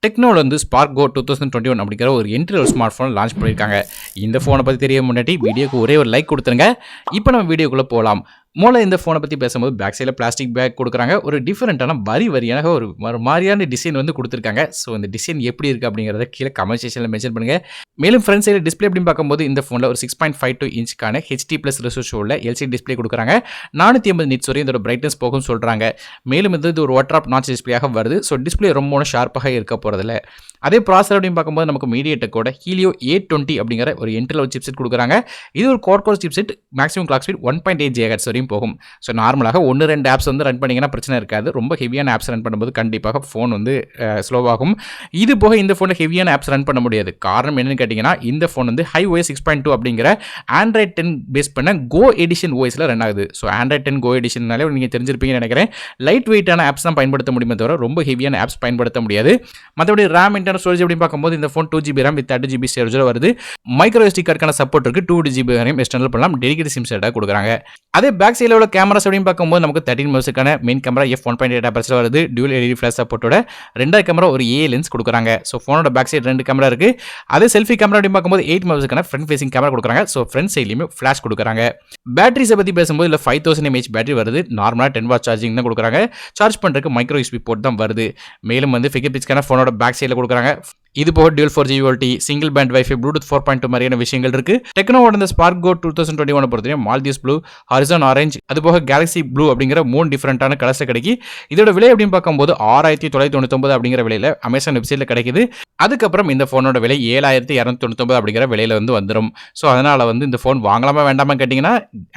டெக்னோல வந்து ஸ்பார்க் கோ 2021 அப்படிங்கிற ஒரு entry level smart phone launch பண்ணியிருக்காங்க. இந்த ஃபோனை பற்றி தெரிய முன்னாடி வீடியோக்கு ஒரே ஒரு லைக் கொடுத்துருங்க. இப்போ நம்ம வீடியோக்குள்ளே போகலாம். இந்த ஃபோனை பற்றி பேசும்போது பேக் சைடில் பிளாஸ்டிக் பேக் கொடுக்குறாங்க. ஒரு டிஃபரெண்ட்டான வரியான ஒரு மாதிரியான டிசைன் வந்து கொடுத்துருக்காங்க. ஸோ இந்த டிசைன் எப்படி இருக்குது அப்படிங்கிறத கீழே கமெண்ட் செக்ஷனில் மென்ஷன் பண்ணுங்கள். மேலும் ஃப்ரண்ட் சைடில் டிஸ்பிளே அப்படின்னு பார்க்கும்போது இந்த ஃபோனில் ஒரு 6.52 இன்ச்சுக்கான HD+ ரெசல்யூஷனில் LCD டிஸ்பிளே கொடுக்குறாங்க. 480 நிட்ஸ் வரையும் இதோட பிரைட்னஸ் போகும் சொல்கிறாங்க. மேலும் இது ஒரு வாட்டர் நாச் டிஸ்பிளேயாக வருது. ஸோ டிஸ்பிளே ரொம்ப ஷார்ப்பாக இருக்க போகிறதில்ல. அதே ப்ராசர் அப்படின்னு பார்க்கும்போது நமக்கு மீடியாடெக்கோட ஹீலியோ A20 அப்படிங்கிற ஒரு என்ட்ரி லெவல் சிப்செட் கொடுக்குறாங்க. இது ஒரு core chipset, maximum clock speed 1.8 GHz வரையும் போகும். ஸோ நார்மலாக 1-2 ஆப்ஸ் வந்து ரன் பண்ணிங்கன்னா பிரச்சனை இருக்காது. ரொம்ப ஹெவியான ஆப்ஸ் ரன் பண்ணும்போது கண்டிப்பாக ஃபோன் வந்து ஸ்லோவாகும். இது போக இந்த ஃபோனில் ஹெவியான ஆப்ஸ் ரன் பண்ண முடியாது. காரணம் என்னன்னு கேட்டிங்கன்னா இந்த ஃபோன் வந்து HiOS 6.2 அப்படிங்கிற Android 10 பேஸ் பண்ண கோ எடிஷன் ஓஎஸில் ரன் ஆகுது. ஸோ Android 10 கோ எடிஷன்னாலே நீங்கள் தெரிஞ்சிருப்பீங்கன்னு நினைக்கிறேன். லைட் வெயிட்டான ஆப்ஸ் தான் பயன்படுத்த முடியுமே தவிர ரொம்ப ஹெவியான ஆப்ஸ் பயன்படுத்த முடியாது. மற்றபடி RAM இன்டர்னல் ஸ்டோரேஜ் அப்படின்னு பார்க்கும்போது இந்த phone 2GB RAM with 30GB ஸ்டோரேஜில் வருது. மைக்ரோ SD கார்டுக்கான சப்போர்ட் இருக்குது. 2GB வரையும் எக்ஸ்டர்னல் பண்ணலாம். டெடிகேட் சிம் செட்டாக கொடுக்குறாங்க. அதே பேக் சைடில் உள்ள கேமராஸ் அப்படின்னு பார்க்கும்போது நமக்கு 13 மெகாபிக்சலுக்கான மெயின் கேமரா f1.8 ஆப்பர்ச்சர் வருது. டியூல் LED ஃபிளாஷ் சப்போர்ட்டோட. ரெண்டாவது கேமரா ஒரு AA லென்ஸ் கொடுக்குறாங்க. ஸோ ஃபோனோட பேக் சைடு 2 கேமரா இருக்குது. அதே செல்ஃபி கேமரா அப்படின்னு பார்க்கும்போது 8 மெகாபிக்சலுக்கான ஃப்ரண்ட் ஃபேசிங் கேமரா கொடுக்குறாங்க. ஸோ ஃப்ரண்ட் சைட்லையுமே ஃபிளாஷ் கொடுக்குறாங்க. பேட்டரிஸை பற்றி பேசும்போது இல்லை 5000 mAh பேட்டரி வருது. நார்மலாக 10 வாட் சார்ஜிங் தான் கொடுக்குறாங்க. சார்ஜ் பண்ணுறதுக்கு மைக்ரோ USB போர்ட் தான் வருது. மேலும் வந்து ஃபிங்கர் பிக்ஸ்க்கான ஃபோனோட பேக் சைடில் கொடுக்குறாங்க. இது போக dual 4G VoLTE, single band wifi, Bluetooth 4.2 மாதிரியான விஷயங்கள் இருக்கு. டெக்னோவோட இந்த ஸ்பார்க் கோ 2021 பொறுத்தவரை மால்தீவ்ஸ் ப்ளூ, ஹாரிசான் ஆரஞ்சு, அது போக கேலக்ஸி ப்ளூ அப்படிங்கிற 3 டிஃபரெண்டான கலர்ஸ் கிடைக்கி. இதோட விலை அப்படின்னு பார்க்கும்போது 6999 அப்படிங்கிற விலையில அமேசான் வெப்சைட்ல கிடைக்குது. அதுக்கப்புறம் இந்த ஃபோனோட விலை 7299 அப்படிங்கிற விலையில வந்து வந்துடும். ஸோ அதனால வந்து இந்த ஃபோன் வாங்கலாமா வேண்டாமா கேட்டிங்கன்னா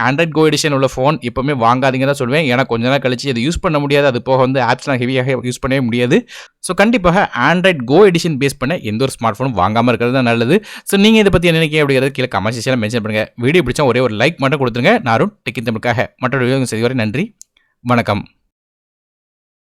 ஆண்ட்ராய்ட் கோ எடிஷன் உள்ள ஃபோன் இப்போவுமே வாங்காதீங்க தான் சொல்வேன். ஏன்னா கொஞ்ச நாள் கழிச்சு அதை யூஸ் பண்ண முடியாது. அது போக வந்து ஆப்ஸ்லாம் ஹெவியாக யூஸ் பண்ணவே முடியாது. ஸோ கண்டிப்பாக ஆண்ட்ராய்ட் கோ எடிஷன் பேஸ் பண்ண எந்த ஒரு ஸ்மார்ட் ஃபோனும் வாங்காமல் இருக்கிறது தான் நல்லது. ஸோ நீங்கள் இதை பற்றி என்ன நினைக்கிறீங்க அப்படிங்கிறது கீழே கமெண்ட் செக்ஷனில் மென்ஷன் பண்ணுங்கள். வீடியோ பிடிச்சா ஒரே ஒரு லைக் மட்டும் கொடுத்துருங்க. நானும் டெக்கின் தமிழுக்காக மற்றொரு வீடியோ செய்தி வரை நன்றி, வணக்கம்.